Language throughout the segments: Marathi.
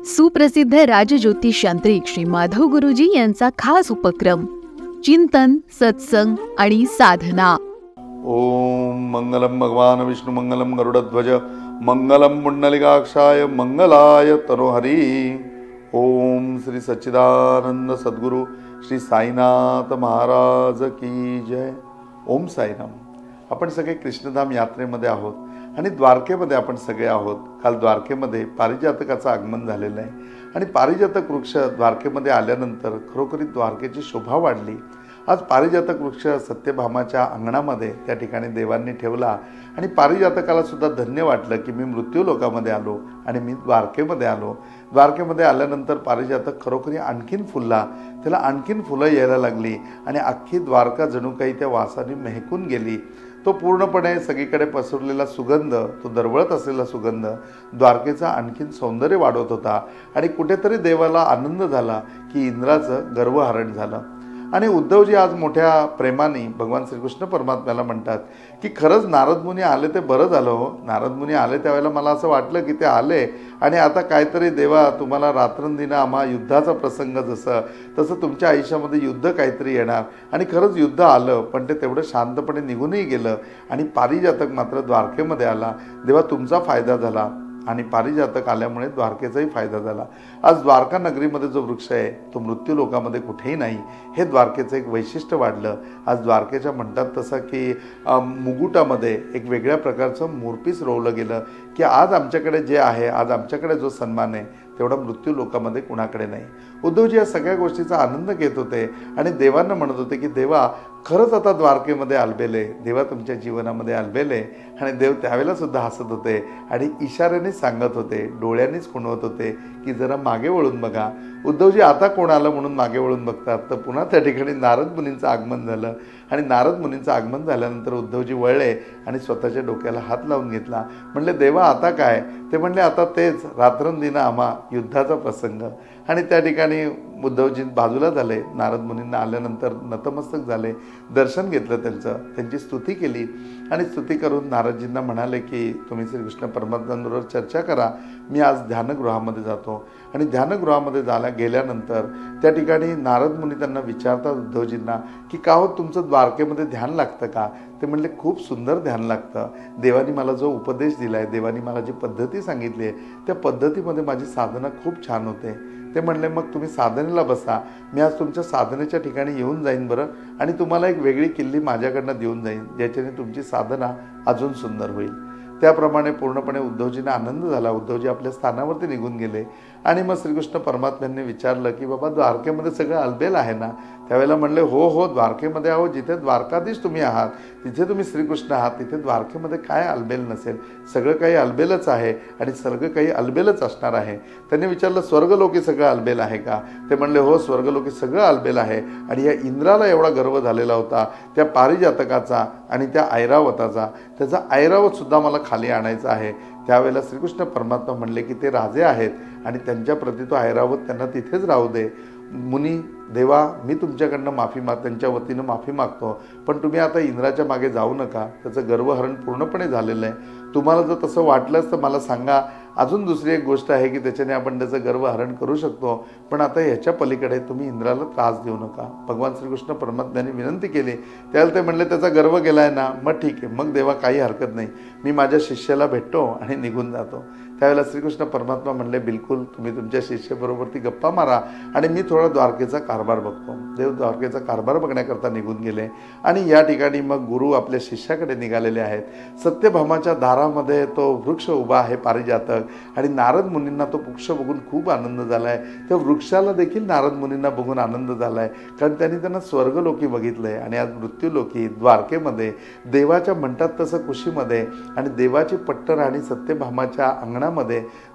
सुप्रसिद्ध राजज्योतिष यांत्रिक श्री माधव गुरुजी यांचा खास उपक्रम चिंतन, सत्संग आणि साधना. ओम मंगलम भगवान विष्णु मंगलम गरुडध्वज मंगलम पुंडलिकाक्षाय मंगलाय तनोहरी. ओम श्री सच्चिदानंद सद्गुरु श्री साईनाथ महाराज की जय. ओम साईराम. आपण सगळे कृष्णधाम यात्रेमध्ये आहोत आणि द्वारकेमध्ये आपण सगळे आहोत. काल द्वारकेमध्ये पारिजातकाचं आगमन झालेलं आहे आणि पारिजातक वृक्ष द्वारकेमध्ये आल्यानंतर खरोखरी द्वारकेची शोभा वाढली. आज पारिजातक वृक्ष सत्यभामाच्या अंगणामध्ये त्या ठिकाणी देवांनी ठेवला आणि पारिजातकाला सुद्धा धन्य वाटलं की मी मृत्यू लोकामध्ये आलो आणि मी द्वारकेमध्ये आलो. द्वारकेमध्ये आल्यानंतर पारिजातक खरोखरी आणखीन फुलला, त्याला आणखीन फुलं यायला लागली आणि अख्खी द्वारका जणू काही त्या वासाने महकून गेली. तो पूर्णपणे सगळीकडे पसरलेला सुगंध, तो दरवळत असलेला सुगंध द्वारकेचं आणखीन सौंदर्य वाढवत होता. आणि कुठेतरी देवाला आनंद झाला की इंद्राचं गर्वहरण झालं. आणि उद्धवजी आज मोठ्या प्रेमाने भगवान श्रीकृष्ण परमात्म्याला म्हणतात की खरंच नारद मुनी आले ते बरं झालं हो. नारद मुनी आले त्यावेळेला मला असं वाटलं की ते आले आणि आता काहीतरी देवा तुम्हाला रात्रंदिना आम्हा युद्धाचा प्रसंग जसं तसं तुमच्या आयुष्यामध्ये युद्ध काहीतरी येणार. आणि खरंच युद्ध आलं, पण ते तेवढं शांतपणे निघूनही गेलं आणि पारिजातक मात्र द्वारकेमध्ये आला. देवा तुमचा फायदा झाला आणि पारिजातक आल्यामुळे द्वारकेचाही फायदा झाला. आज द्वारका नगरीमध्ये जो वृक्ष आहे तो मृत्यू लोकामध्ये कुठेही नाही, हे द्वारकेचं एक वैशिष्ट्य वाढलं. आज द्वारकेच्या म्हणतात तसं की मुकुटामध्ये एक वेगळ्या प्रकारचं मोरपीस रोवलं गेलं की आज आमच्याकडे जे आहे, आज आमच्याकडे जो सन्मान आहे तेवढा मृत्यू लोकामध्ये कुणाकडे नाही. उद्धवजी या सगळ्या गोष्टीचा आनंद घेत होते आणि देवांना म्हणत होते की देवा खरंच आता द्वारकेमध्ये आलबेले, देवा तुमच्या जीवनामध्ये आलबेले. आणि देव त्यावेळेला सुद्धा हसत होते आणि इशाऱ्यानेच सांगत होते, डोळ्यांनीच खुणवत होते की जरा मागे वळून बघा. उद्धवजी आता कोण आलं म्हणून मागे वळून बघतात तर पुन्हा त्या ठिकाणी नारद मुनींचं आगमन झालं. आणि नारद मुनींचं आगमन झाल्यानंतर उद्धवजी वळले आणि स्वतःच्या डोक्याला हात लावून घेतला. म्हणले देवा आता काय? ते म्हणले आता तेच रात्रंदिना आम्हा युद्धाचा प्रसंग. आणि त्या ठिकाणी उद्धवजी बाजूला झाले. नारद मुनींना आल्यानंतर नतमस्तक झाले, दर्शन घेतलं त्यांचं, त्यांची स्तुती केली आणि स्तुती करून नारदजींना म्हणाले की तुम्ही श्रीकृष्ण परमात्म्यांबरोबर चर्चा करा, मी आज ध्यानगृहामध्ये जातो. आणि ध्यानगृहामध्ये गेल्यानंतर त्या ठिकाणी नारद मुनी त्यांना विचारतात उद्धवजींना की का हो तुमचं द्वारकेमध्ये ध्यान लागतं का? ते म्हणले खूप सुंदर ध्यान लागतं. देवानी मला जो उपदेश दिला आहे, देवानी मला जी पद्धती सांगितली आहे त्या पद्धतीमध्ये माझी साधना खूप छान होते. ते म्हणले मग तुम्ही साधनेला बसा, मी आज तुमच्या साधनेच्या ठिकाणी येऊन जाईन बरं आणि तुम्हाला एक वेगळी किल्ली माझ्याकडनं देऊन जाईन ज्याच्याने तुमची साधना अजून सुंदर होईल. त्याप्रमाणे पूर्णपणे उद्धवजींना आनंद झाला. उद्धवजी आपल्या स्थानावरती निघून गेले आणि मग श्रीकृष्ण परमात्म्यांनी विचारलं की बाबा द्वारकेमध्ये सगळं अलबेल आहे ना? त्यावेळेला म्हणले हो हो द्वारकेमध्ये आहो, जिथे द्वारकाधीश तुम्ही आहात तिथे तुम्ही श्रीकृष्ण आहात, तिथे द्वारकेमध्ये काय अलबेल नसेल, सगळं काही अलबेलच आहे आणि सगळं काही अलबेलच असणार आहे. त्यांनी विचारलं स्वर्गलोकी सगळं अलबेल आहे का? ते म्हणले हो स्वर्गलोकी सगळं अलबेल आहे. आणि या इंद्राला एवढा गर्व झालेला होता त्या पारिजातकाचा आणि त्या ऐरावताचा, त्याचा ऐरावत सुद्धा मला खाली आणायचा आहे. त्यावेळेला श्रीकृष्ण परमात्मा म्हणले की ते राजे आहेत आणि त्यांच्या प्रति तो ऐरावत त्यांना तिथेच राहू दे. मुनी देवा मी तुमच्याकडनं त्यांच्या वतीनं माफी मागतो, पण तुम्ही आता इंद्राच्या मागे जाऊ नका, त्याचं गर्वहरण पूर्णपणे झालेलं आहे. तुम्हाला जर तसं वाटलंच तर मला सांगा. अजून दुसरी एक गोष्ट आहे की त्याच्याने आपण त्याचं गर्वहरण करू शकतो, पण आता ह्याच्या पलीकडे तुम्ही इंद्राला त्रास देऊ नका. भगवान श्रीकृष्ण परमात्म्यांनी विनंती केली. त्याला ते म्हणले त्याचा गर्व गेला आहे ना, मग ठीक आहे, मग देवा काही हरकत नाही, मी माझ्या शिष्याला भेटतो आणि निघून जातो. त्यावेळेला श्रीकृष्ण परमात्मा म्हणले बिलकुल तुम्ही तुमच्या शिष्याबरोबर ती गप्पा मारा आणि मी थोडा द्वारकेचा कारभार बघतो. देव द्वारकेचा कारभार बघण्याकरता निघून गेले आणि या ठिकाणी मग गुरु आपल्या शिष्याकडे निघालेले आहेत. सत्यभामाच्या दारामध्ये तो वृक्ष उभा आहे पारिजातक आणि नारद मुनींना तो वृक्ष बघून खूप आनंद झाला आहे. त्या वृक्षाला देखील नारद मुनींना बघून आनंद झाला आहे, कारण त्यांनी त्यांना स्वर्गलोकी बघितलं आहे. आणि आज मृत्यूलोकी द्वारकेमध्ये देवाच्या म्हणतात तसं कुशीमध्ये आणि देवाची पट्टराणी सत्यभामाच्या अंगणामध्ये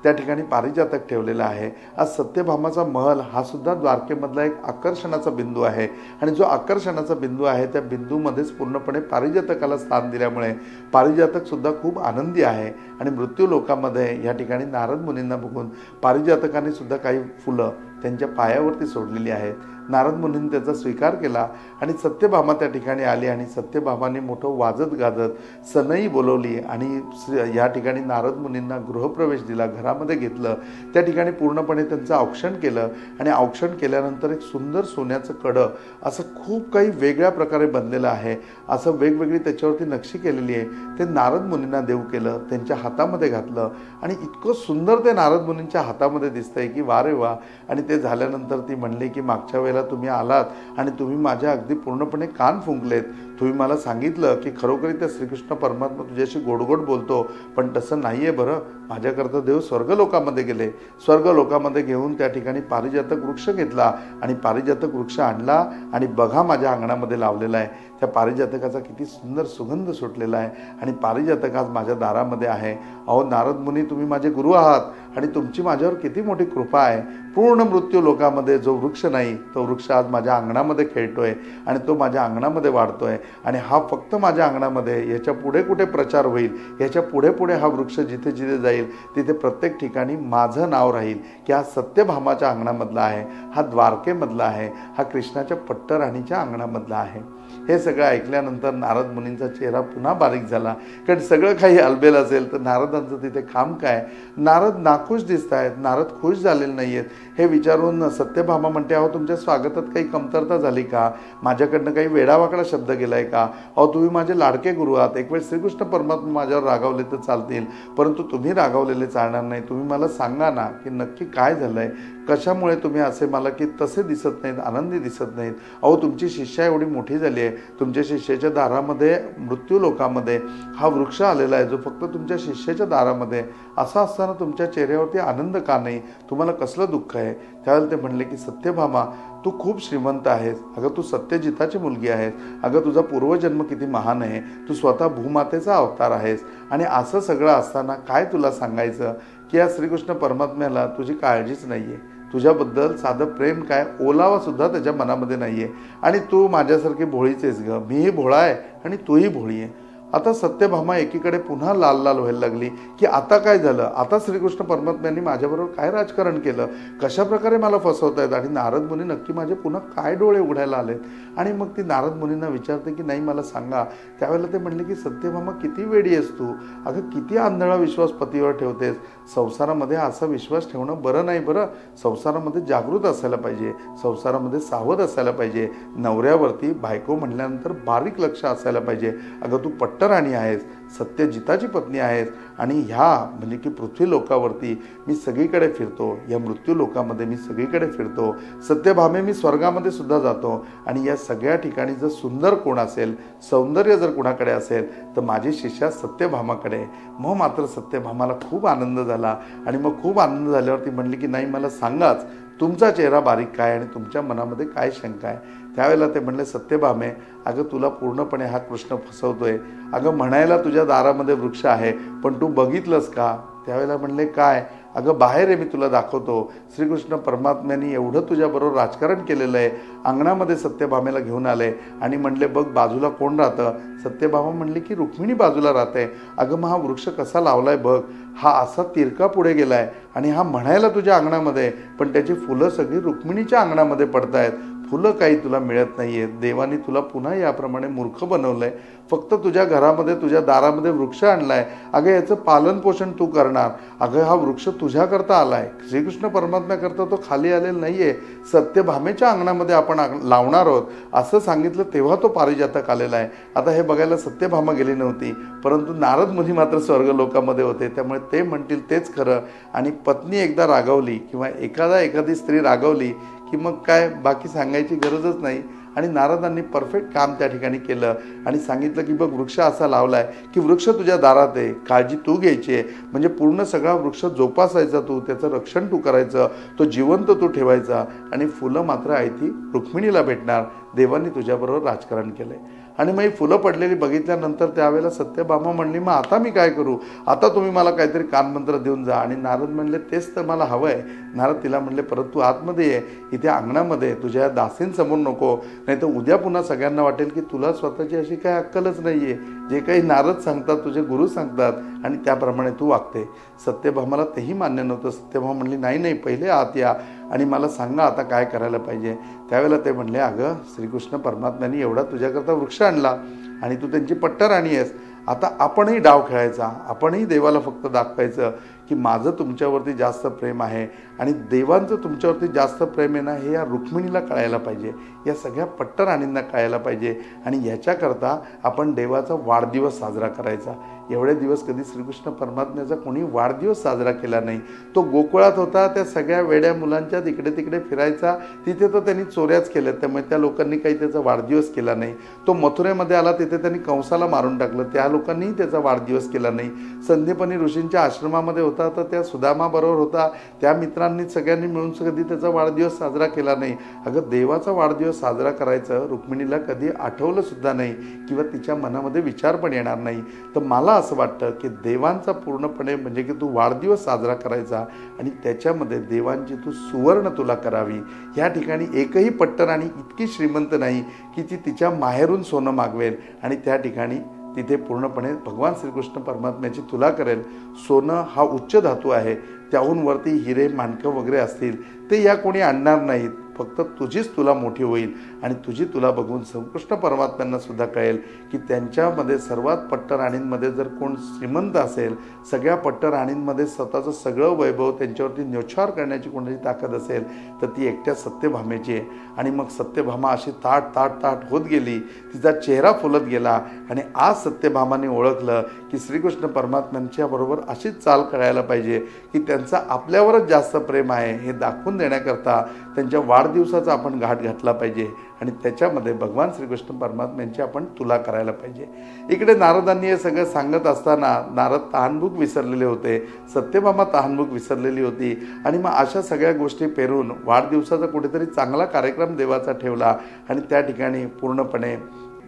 त्या ठिकाणी पारिजातक ठेवलेला आहे. आज सत्यभामाचा महल हा सुद्धा द्वारकेमधला एक आकर्षणाचा बिंदू आहे आणि जो आकर्षणाचा बिंदू आहे त्या बिंदूमध्येच पूर्णपणे पारिजातकाला स्थान दिल्यामुळे पारिजातक सुद्धा खूप आनंदी आहे. आणि मृत्यू लोकामध्ये या ठिकाणी नारद मुनींना बघून पारिजातकाने सुद्धा काही फुलं त्यांच्या पायावरती सोडलेली आहेत. नारद मुनींनी त्याचा स्वीकार केला आणि सत्यभामा त्या ठिकाणी आली आणि सत्यभामाने मोठं वाजत गाजत सनई बोलवली आणि या ठिकाणी नारद मुनींना गृहप्रवेश दिला, घरामध्ये दारामध्ये घेतलं. त्या ठिकाणी पूर्णपणे त्यांचं औक्षण केलं आणि औक्षण केल्यानंतर एक सुंदर सोन्याचं कडं असं खूप काही वेगळ्या प्रकारे बनलेलं आहे, असं वेगवेगळी त्याच्यावरती नक्षी केलेली आहे. ते नारद मुनींना देऊ केलं, त्यांच्या हातामध्ये घातलं आणि इतकं सुंदर ते नारद मुनींच्या हातामध्ये दिसतंय की वा रे वा. आणि ते झाल्यानंतर ती म्हणली की मागच्या वेळेला तुम्ही आलात आणि तुम्ही माझ्या अगदी पूर्णपणे कान फुंकलेत. तुम्ही मला सांगितलं की खरोखरी त्या श्रीकृष्ण परमात्मा तुझ्याशी गोडगोड बोलतो, पण तसं नाहीये बरं. माझ्याकरता देव स्वर्गलोकामध्ये गेले. स्वर्गलोकामध्ये घेऊन त्या ठिकाणी पारिजातक वृक्ष घेतला आणि पारिजातक वृक्ष आणला आणि बघा माझ्या अंगणामध्ये लावलेला आहे. त्या पारिजातकाचा किती सुंदर सुगंध सुटलेला आहे आणि पारिजातक आज माझ्या दारामध्ये आहे. अहो नारद मुनी, तुम्ही माझे गुरु आहात आणि तुमची माझ्यावर किती मोठी कृपा आहे. पूर्ण मृत्यू लोकामध्ये जो वृक्ष नाही तो वृक्ष आज माझ्या अंगणामध्ये खेळतोय आणि तो माझ्या अंगणामध्ये वाढतोय. आणि हा फक्त माझ्या अंगणामध्ये, याच्या पुढे कुठे प्रचार होईल, याच्या पुढे पुढे हा वृक्ष जिथे जिथे जाईल तिथे प्रत्येक ठिकाणी माझं नाव राहील की हा सत्यभामाच्या अंगणामधला आहे, हा द्वारकेमधला आहे, हा कृष्णाच्या पट्टराणीच्या अंगणामधला आहे. हे सगळं ऐकल्यानंतर नारद मुनींचा चेहरा पुन्हा बारीक झाला. कारण सगळं काही अलबेल असेल तर नारदांचं तिथे काम काय. नारद नाखुश दिसत आहेत, नारद खुश झालेले नाही आहेत. हे विचारून सत्यभामा म्हणते, अहो तुमच्या स्वागतात काही कमतरता झाली का, माझ्याकडनं काही वेडावाकडा शब्द गेलाय का. अहो तुम्ही माझे लाडके गुरु आहात. एक वेळ श्रीकृष्ण परमात्मा माझ्यावर रागावले तर चालतील, परंतु तुम्ही रागावलेले चालणार नाही. तुम्ही मला सांगा ना की नक्की काय झालंय, कशामुळे तुम्ही असे मला की तसे दिसत नाहीत, आनंदी दिसत नाहीत. अहो तुमची शिष्या एवढी मोठी झाली आहे, तुमच्या शिष्याच्या दारामध्ये मृत्यू लोकामध्ये हा वृक्ष आलेला आहे जो फक्त तुमच्या शिष्याच्या दारामध्ये. असं असताना तुमच्या चेहऱ्यावरती आनंद का नाही, तुम्हाला कसलं दुःख आहे. त्यावेळेला ते म्हणले की सत्यभामा, तू खूप श्रीमंत आहेस. अगं तू सत्यजिताची मुलगी आहेस. अगं तुझा पूर्वजन्म किती महान आहे. तू स्वतः भूमातेचा अवतार आहेस. आणि असं सगळं असताना काय तुला सांगायचं की या श्रीकृष्ण परमात्म्याला तुझी काळजीच नाही आहे. तुझ्याबद्दल साधं प्रेम काय, ओलावा सुद्धा त्याच्या मनामध्ये नाही आहे. आणि तू माझ्यासारखी भोळीच आहेस ग. मीही भोळा आहे आणि तूही भोळी आहे. आता सत्यभामा एकीकडे पुन्हा लाल लाल व्हायला लागली की आता काय झालं, आता श्रीकृष्ण परमात्म्यांनी माझ्याबरोबर काय राजकारण केलं, कशा प्रकारे मला फसवतायत आणि नारद मुनी नक्की माझे पुन्हा काय डोळे उघडायला आलेत. आणि मग ती नारद मुनींना विचारते की नाही मला सांगा. त्यावेळेला ते म्हणले की सत्यभामा किती वेडी आहेस तू. अगं किती आंधळा विश्वास पतीवर ठेवतेस. संसारामध्ये असा विश्वास ठेवणं बरं नाही बरं. संसारामध्ये जागृत असायला पाहिजे, संसारामध्ये सावध असायला पाहिजे. नवऱ्यावरती बायको म्हणल्यानंतर बारीक लक्ष असायला पाहिजे. अगं तू पट्टराणी आहेस, सत्यजिताची पत्नी आहेस आणि ह्या म्हणजे की पृथ्वी लोकावरती मी सगळीकडे फिरतो, या मृत्यू लोकामध्ये मी सगळीकडे फिरतो. सत्यभामे मी स्वर्गामध्ये सुद्धा जातो आणि या सगळ्या ठिकाणी जर सुंदर कोण असेल, सौंदर्य जर कोणाकडे असेल तर माझी शिष्या सत्यभामाकडे. मग मात्र सत्यभामाला खूप आनंद झाला आणि मग खूप आनंद झाल्यावर ती म्हणली की नाही मला सांगाच तुमचा चेहरा बारीक काय आणि तुमच्या मनामध्ये काय शंका आहे. त्यावेळेला ते म्हणले सत्यभामे, अगं तुला पूर्णपणे हा कृष्ण फसवतोय. अगं म्हणायला तुझ्या दारामध्ये वृक्ष आहे पण तू बघितलंस का. त्यावेळेला म्हणले काय. अगं बाहेर आहे, मी तुला दाखवतो. श्रीकृष्ण परमात्म्यांनी एवढं तुझ्याबरोबर राजकारण केलेलं आहे. अंगणामध्ये सत्यभामेला घेऊन आले आणि म्हणले बघ बाजूला कोण राहतं. सत्यभामा म्हणली की रुक्मिणी बाजूला राहते. अगं मग हा वृक्ष कसा लावलाय बघ, हा असा तिरका पुढे गेलाय आणि हा म्हणायला तुझ्या अंगणामध्ये पण त्याची फुलं सगळी रुक्मिणीच्या अंगणामध्ये पडतायत. फुलं काही तुला मिळत नाहीये. देवानी तुला पुन्हा याप्रमाणे मूर्ख बनवलंय. फक्त तुझ्या घरामध्ये तुझ्या दारामध्ये वृक्ष आणलाय. अगं याचं पालन पोषण तू करणार. अगं हा वृक्ष तुझ्याकरता आलाय, श्रीकृष्ण परमात्म्याकरता तो खाली आलेला नाहीये. सत्यभामेच्या अंगणामध्ये आपण लावणार आहोत असं सांगितलं तेव्हा तो पारिजातक आलेला आहे. आता हे बघायला सत्यभामा गेली नव्हती, परंतु नारद मुनी मात्र स्वर्गलोकामध्ये होते. त्यामुळे ते म्हणतील तेच खरं. आणि पत्नी एकदा रागावली किंवा एखादी स्त्री रागावली की मग काय बाकी सांगायची गरजच नाही. आणि नारदांनी परफेक्ट काम त्या ठिकाणी केलं आणि सांगितलं की बघ वृक्ष असा लावलाय की वृक्ष तुझ्या दारात आहे, काळजी तू घ्यायची आहे. म्हणजे पूर्ण सगळा वृक्ष जोपासायचा तू, त्याचं रक्षण तू करायचं, तो जिवंत तू ठेवायचा. आणि फुलं मात्र आहे ती रुक्मिणीला भेटणार. देवांनी तुझ्याबरोबर राजकारण केलंय. आणि मग ही फुलं पडलेली बघितल्यानंतर त्यावेळेला सत्यभामा म्हणली मग आता मी काय करू. आता तुम्ही मला काहीतरी कानमंत्र देऊन जा. आणि नारद म्हणले तेच तर मला हवं आहे. नारद तिला म्हणले परत तू आतमध्ये ये, इथे अंगणामध्ये तुझ्या दासींसमोर नको, नाही तर उद्या पुन्हा सगळ्यांना वाटेल की तुला स्वतःची अशी काही अक्कलच नाही आहे. जे काही नारद सांगतात, तुझे गुरु सांगतात आणि त्याप्रमाणे तू वागते. सत्यभामाला तेही मान्य नव्हतं. सत्यभामा म्हणली नाही नाही, पहिले आत या आणि मला सांगा आता काय करायला पाहिजे. त्यावेळेला ते म्हणले अगं श्रीकृष्ण परमात्म्यांनी एवढा तुझ्याकरता वृक्ष आणला आणि तू त्यांची पट्टराणी आहेस. आता आपणही डाव खेळायचा. आपणही देवाला फक्त दाखवायचं की माझं तुमच्यावरती जास्त प्रेम आहे आणि देवांचं तुमच्यावरती जास्त प्रेम आहे ना, हे या रुक्मिणीला कळायला पाहिजे, या सगळ्या पट्टराणींना कळायला पाहिजे. आणि याच्याकरता आपण देवाचा वाढदिवस साजरा करायचा. एवढे दिवस कधी श्रीकृष्ण परमात्म्याचा कोणी वाढदिवस साजरा केला नाही. तो गोकुळात होता, त्या सगळ्या वेड्या मुलांच्या इकडे तिकडे फिरायचा, तिथे तर त्यांनी चोऱ्याच केल्या, त्यामुळे त्या लोकांनी काही त्याचा वाढदिवस केला नाही. तो मथुरेमध्ये आला, तिथे त्यांनी कंसाला मारून टाकलं, त्या लोकांनीही त्याचा वाढदिवस केला नाही. संदीपनी ऋषींच्या आश्रमामध्ये होता, तर त्या सुदामाबरोबर होता, त्या मित्रांनी सगळ्यांनी मिळून कधी त्याचा वाढदिवस साजरा केला नाही. अगं, देवाचा वाढदिवस साजरा करायचं रुक्मिणीला कधी आठवलं सुद्धा नाही किंवा तिच्या मनामध्ये विचार पण येणार नाही. तर मला असं वाटतं की देवांचा पूर्णपणे म्हणजे की तू वाढदिवस साजरा करायचा आणि त्याच्यामध्ये देवांची तू सुवर्ण तुला करावी. या ठिकाणी एकही पट्टराणी इतकी श्रीमंत नाही की ती तिच्या माहेरून सोनं मागवेल आणि त्या ठिकाणी तिथे पूर्णपणे भगवान श्रीकृष्ण परमात्म्याची तुला करेल. सोनं हा उच्च धातू आहे, त्याहून वरती हिरे माणकं वगैरे असतील ते या कोणी आणणार नाहीत. फक्त तुझीच तुला मोठी होईल आणि तुझी तुला बघून श्रीकृष्ण परमात्म्यांना सुद्धा कळेल की त्यांच्यामध्ये सर्वात पट्टराणींमध्ये जर कोण श्रीमंत असेल, सगळ्या पट्टराणींमध्ये स्वतःचं सगळं वैभव त्यांच्यावरती न्योछावर करण्याची कोणाची ताकद असेल तर ती एकट्या सत्यभामेची आहे. आणि मग सत्यभामा अशी ताट ताट ताट होत गेली, तिचा चेहरा फुलत गेला आणि आज सत्यभामाने ओळखलं की श्रीकृष्ण परमात्म्यांच्या बरोबर अशीच चाल करायला पाहिजे की त्यांचा आपल्यावरच जास्त प्रेम आहे हे दाखवून देण्याकरता त्यांच्या वाढदिवसाचा आपण घाट घातला पाहिजे आणि त्याच्यामध्ये भगवान श्रीकृष्ण परमात्म्यांची आपण तुला करायला पाहिजे. इकडे नारदांनी हे सगळं सांगत असताना नारद तहानभूक विसरलेले होते, सत्यभामा तहानभूक विसरलेली होती आणि मग अशा सगळ्या गोष्टी पेरून वाढदिवसाचा कुठेतरी चांगला कार्यक्रम देवाचा ठेवला आणि त्या ठिकाणी पूर्णपणे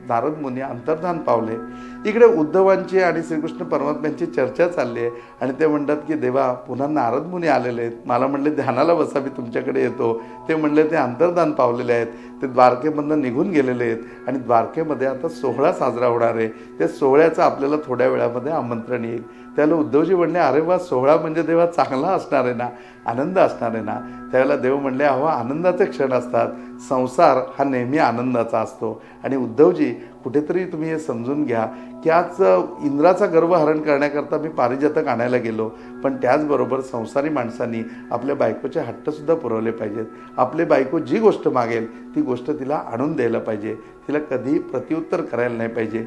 नारद मुनी अंतर्धान पावले. इकडे उद्धवांची आणि श्रीकृष्ण परमात्म्यांची चर्चा चालली आहे आणि ते म्हणतात की देवा पुन्हा नारद मुनी आलेले आहेत, मला म्हणले ध्यानाला बसा, मी तुमच्याकडे येतो. ते म्हणले ते अंतर्धान पावलेले आहेत, ते द्वारकेमधून निघून गेलेले आहेत आणि द्वारकेमध्ये आता सोहळा साजरा होणार आहे. त्या सोहळ्याचं आपल्याला थोड्या वेळामध्ये आमंत्रण येईल. त्याला उद्धवजी म्हणले अरे वा, सोहळा म्हणजे देवा चांगला असणार आहे ना, आनंद असणार आहे ना. त्यावेळेला देव म्हणले अहो आनंदाचे क्षण असतात, संसार हा नेहमी आनंदाचा असतो. आणि उद्धवजी कुठेतरी तुम्ही हे समजून घ्या की आज इंद्राचा गर्व हरण करण्याकरता मी पारिजातक आणायला गेलो, पण त्याचबरोबर संसारी माणसांनी आपल्या बायकोचे हट्टसुद्धा पुरवले पाहिजेत. आपली बायको जी गोष्ट मागेल ती गोष्ट तिला आणून द्यायला पाहिजे, तिला कधी प्रत्युत्तर करायला नाही पाहिजे.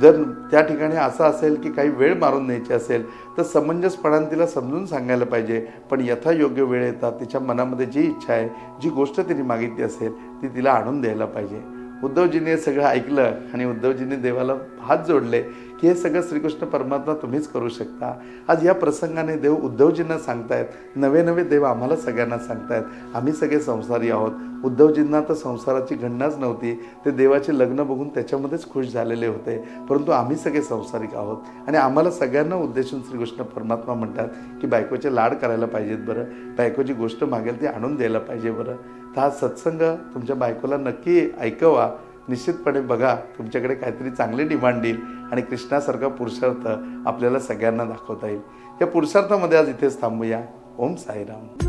जर त्या ठिकाणी असं असेल की काही वेळ मारून न्यायची असेल तर समंजसपणाने तिला समजून सांगायला पाहिजे, पण यथायोग्य वेळ येतात तिच्या मनामध्ये जी इच्छा आहे, जी गोष्ट तिने मागितली असेल ती तिला आणून द्यायला पाहिजे. उद्धवजीने हे सगळं ऐकलं आणि उद्धवजीने देवाला हात जोडले की हे सगळं श्रीकृष्ण परमात्मा तुम्हीच करू शकता. आज या प्रसंगाने देव उद्धवजींना सांगतायत, नवे नवे देव आम्हाला सगळ्यांना सांगतायत, आम्ही सगळे संसारी आहोत. उद्धवजींना तर संसाराची घटनाच नव्हती, ते देवाचे लग्न बघून त्याच्यामध्येच खुश झालेले होते, परंतु आम्ही सगळे संसारिक आहोत आणि आम्हाला सगळ्यांना उद्देशून श्रीकृष्ण परमात्मा म्हणतात की बायकोचे लाड करायला पाहिजेत बरं, बायकोची गोष्ट मागेल ती आणून द्यायला पाहिजे बरं. तर हा सत्संग तुमच्या बायकोला नक्की ऐकवा, निश्चितपणे बघा तुमच्याकडे काहीतरी चांगली डिमांड येईल आणि कृष्णासारखा पुरुषार्थ आपल्याला सगळ्यांना दाखवता येईल. या पुरुषार्थामध्ये आज इथेच थांबूया. ओम साईराम.